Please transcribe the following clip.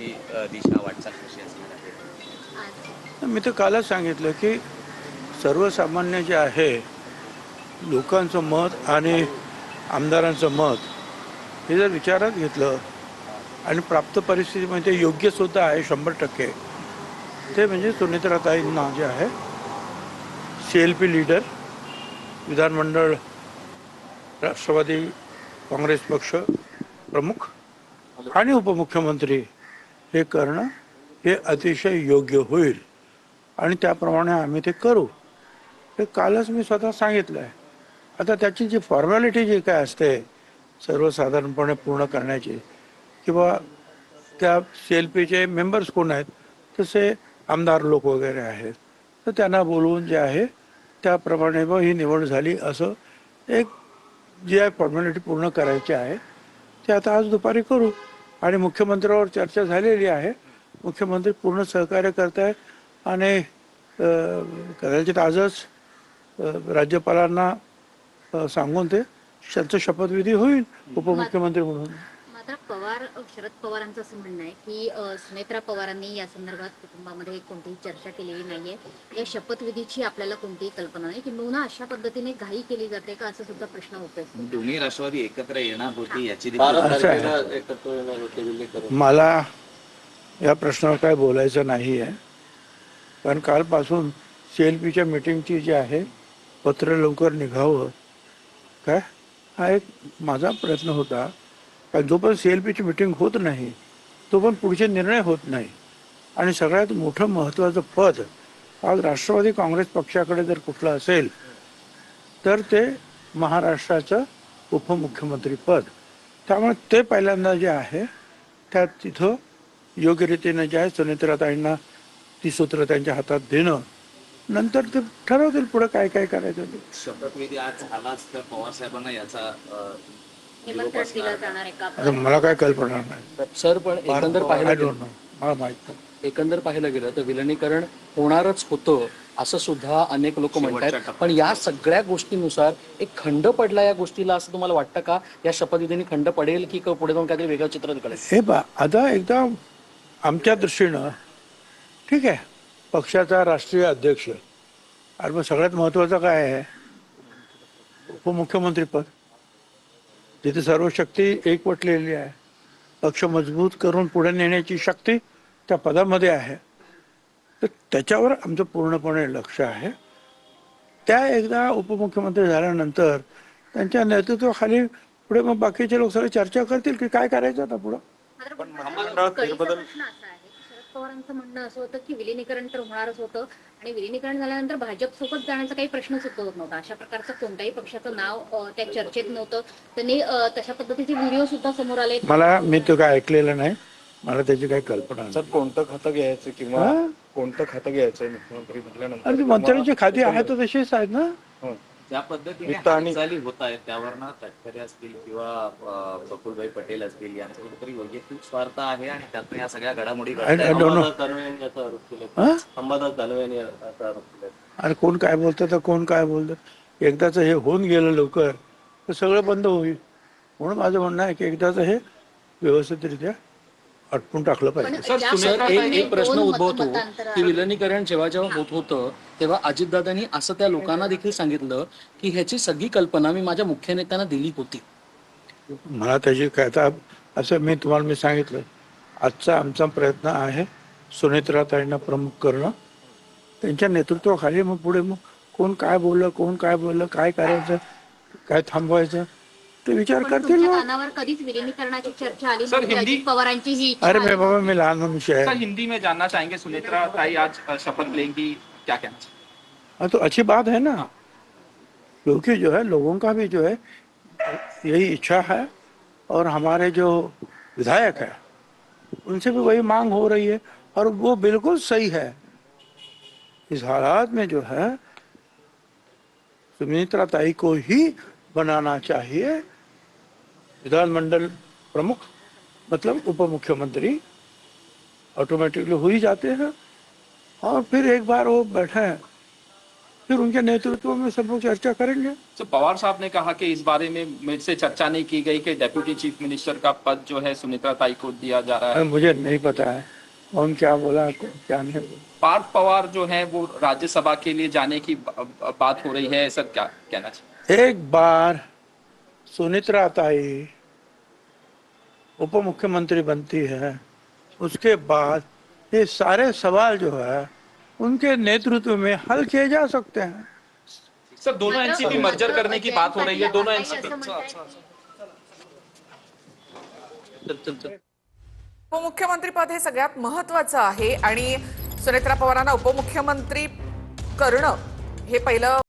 पुढची दिशा वाटचाल कशी असणार आहे? मी तर कालच सांगितलं की सर्वसामान्य जे आहे लोकांचं मत आणि आमदारांचं मत हे जर विचारात घेतलं आणि प्राप्त परिस्थितीमध्ये योग्य सुद्धा आहे 100%, ते म्हणजे सुनेत्राताईंना जे आहे CLP लीडर, विधानमंडळ राष्ट्रवादी काँग्रेस पक्ष प्रमुख आणि उपमुख्यमंत्री हे करणं हे अतिशय योग्य होईल आणि त्याप्रमाणे आम्ही ते करू. हे कालच मी स्वतः सांगितलं आहे. आता त्याची जी फॉर्मॅलिटी जी काय असते सर्वसाधारणपणे पूर्ण करण्याची, किंवा त्या CLPचे मेंबर्स कोण आहेत, तसे आमदार लोक वगैरे आहेत, तर त्यांना बोलवून जे आहे त्याप्रमाणे व ही निवड झाली असं एक जी आहे फॉर्मॅलिटी पूर्ण करायची आहे ते आता आज दुपारी करू. आणि मुख्यमंत्र्यावर चर्चा झालेली आहे. मुख्यमंत्री पूर्ण सहकार्य करत आहेत आणि कदाचित आजच राज्यपालांना सांगून ते त्यांचा शपथविधी होईल उपमुख्यमंत्री म्हणून. मात्र शरद पवारांचं असं म्हणणं आहे की सुनेत्रा पवारांनी या संदर्भात कुटुंबामध्ये कोणतीही चर्चा केलेली नाहीये. या शपथविधीची आपल्याला कोणतीही कल्पना नाही. किंबहुना अशा पद्धतीने घाई केली जाते का, असा सुद्धा प्रश्न होतोय. दोन्ही राष्ट्रवादी एकत्र येणार होती याची मला या प्रश्नावर काय बोलायचं नाही आहे, कारण कालपासून CLPच्या मीटिंगची जी आहे पत्र लवकर निघावं काय हा एक माझा प्रयत्न होता. कारण जोपर्यंत CLPची मीटिंग होत नाही तोपर्यंत पुढचे निर्णय होत नाही. आणि सगळ्यात मोठं महत्त्वाचं पद आज राष्ट्रवादी काँग्रेस पक्षाकडे जर कुठलं असेल तर ते महाराष्ट्राचं उपमुख्यमंत्री पद. त्यामुळे ते पहिल्यांदा जे आहे त्या तिथं योग्य रीतीने जे आहे सुनेत्राताईंना ती सूत्र त्यांच्या हातात देणं, नंतर ते ठरवतील पुढे काय काय करायचं ते. शपथविधी आज झालाच तर पवार साहेबांना याचा निमंत्रण दिलं जाणार आहे का? आता मला काय कल्पना नाही सर, पण एकंदर पाहिलं I don't know. मला माहित नाही. एकंदर पाहिलं गेलं तर विलनीकरण होणारच होतं असं सुद्धा अनेक लोक म्हणतात. पण या सगळ्या गोष्टीनुसार एक खंड पडला या गोष्टीला, असं तुम्हाला वाटतं का? या शपथविधीने खंड पडेल की पुढे जाऊन काहीतरी वेगळं चित्र निघेल? हे पहा, आता एकदा आमच्या दृष्टीनं ठीक आहे, पक्षाचा राष्ट्रीय अध्यक्ष आणि मग सगळ्यात महत्त्वाचं काय आहे, उपमुख्यमंत्रीपद. तिथे सर्व शक्ती एकवटलेली आहे. पक्ष मजबूत करून पुढे नेण्याची शक्ती त्या पदामध्ये आहे. तर त्याच्यावर आमचं पूर्णपणे लक्ष आहे. त्या एकदा उपमुख्यमंत्री झाल्यानंतर त्यांच्या नेतृत्वाखाली पुढे मग बाकीचे लोक सगळे चर्चा करतील की काय करायचं आता पुढं. प्रश्न असा आहे, शरद पवारांचं म्हणणं असं होतं की विलिनीकरण तर होणारच होतं आणि विलिनीकरण झाल्यानंतर भाजप सोबत जाण्याचा काही प्रश्नच होत नव्हता. अशा प्रकारचं कोणत्याही पक्षाचं नाव त्या चर्चेत नव्हतं. त्यांनी तशा पद्धतीचे व्हिडिओ सुद्धा समोर आले. मी तो काय ऐकलेलं नाही, मला त्याची काही कल्पना नाही. सर, कोणतं खातं घ्यायचं किंवा कोणतं खातं घ्यायचं मुख्यमंत्री म्हटल्यानंतर? आणि मंत्र्यांची खाती आहेत तर तशीच आहेत ना. ज्या पद्धतीने हालचाली होत आहेत त्यावर ना तटकरे असतील किंवा बकुलभाई पटेल असतील यांचा कुठेतरी वैयक्तिक स्वार्थ आहे आणि त्यातून या सगळ्या घडामोडी अरे कोण काय बोलतं तर कोण काय बोलतं, एकदाच हे होऊन गेलं लवकर तर सगळं बंद होईल. म्हणून माझं म्हणणं आहे की एकदाच हे व्यवस्थितरित्या अटपून टाकलं पाहिजे. सर, एक प्रश्न उद्भवतो की विलनीकरण जेव्हा होत होतं तेव्हा अजितदादांनी असं त्या लोकांना देखील सांगितलं की ह्याची सगळी कल्पना मी माझ्या मुख्य नेत्यांना दिली होती. मला त्याची काय आता असं मी सांगितलं, आजचा आमचा प्रयत्न आहे सुनेत्राताईंना प्रमुख करणं. त्यांच्या नेतृत्वाखाली मग पुढे मग कोण काय बोललं काय करायचं काय थांबवायचं ते विचार करतील. कानावर कधीच विलिनीकरणाची चर्चा आली नव्हती. अजित पवारांची ही इच्छा अरे मैं बाबा मैं लहान मनुष्य है. सर, हिंदी में जानना चाहेंगे, सुनेत्रा ताई आज शपथ लेंगी, क्या कहना? हाँ तो अच्छी बात है ना, क्योंकि जो है लोगों का भी जो है यही इच्छा है और हमारे जो विधायक है उनसे भी वही मांग हो रही है और वो बिल्कुल सही है. इस हालात में जो है सुमित्रा ताई को ही बनाना चाहिए विधानमंडल प्रमुख, मतलब उप मुख्यमंत्री ऑटोमेटिकली हो ही जाते हैं. और फिर एक बार वो बैठे फिर उनके नेतृत्व में सब लोग चर्चा करेंगे। तो पवार साहब ने कहा कि इस बारे में मेरे से चर्चा नहीं की गई कि डेप्यूटी चीफ मिनिस्टर का पद जो है सुनेत्रा ताई को दिया जा रहा है। मुझे नहीं पता है कौन क्या बोला कौन क्या नहीं बोला। पार्थ पवार जो है वो राज्यसभा के लिए जाने की बात हो रही है, ऐसा क्या कहना चाहिए? एक बार सुनेत्रा ताई उप मुख्यमंत्री बनती है, उसके बाद ये सारे सवाल जो है उनके नेतृत्व में हल किए जा सकते हैं। सर दोनों एनसीपी मर्जर करने की बात हो रही है, दोनों एनसीपी। उपमुख्यमंत्री पद हे सगळ्यात महत्वाचं आहे आणि सुनेत्रा पवारांना उपमुख्यमंत्री करणं हे पहिलं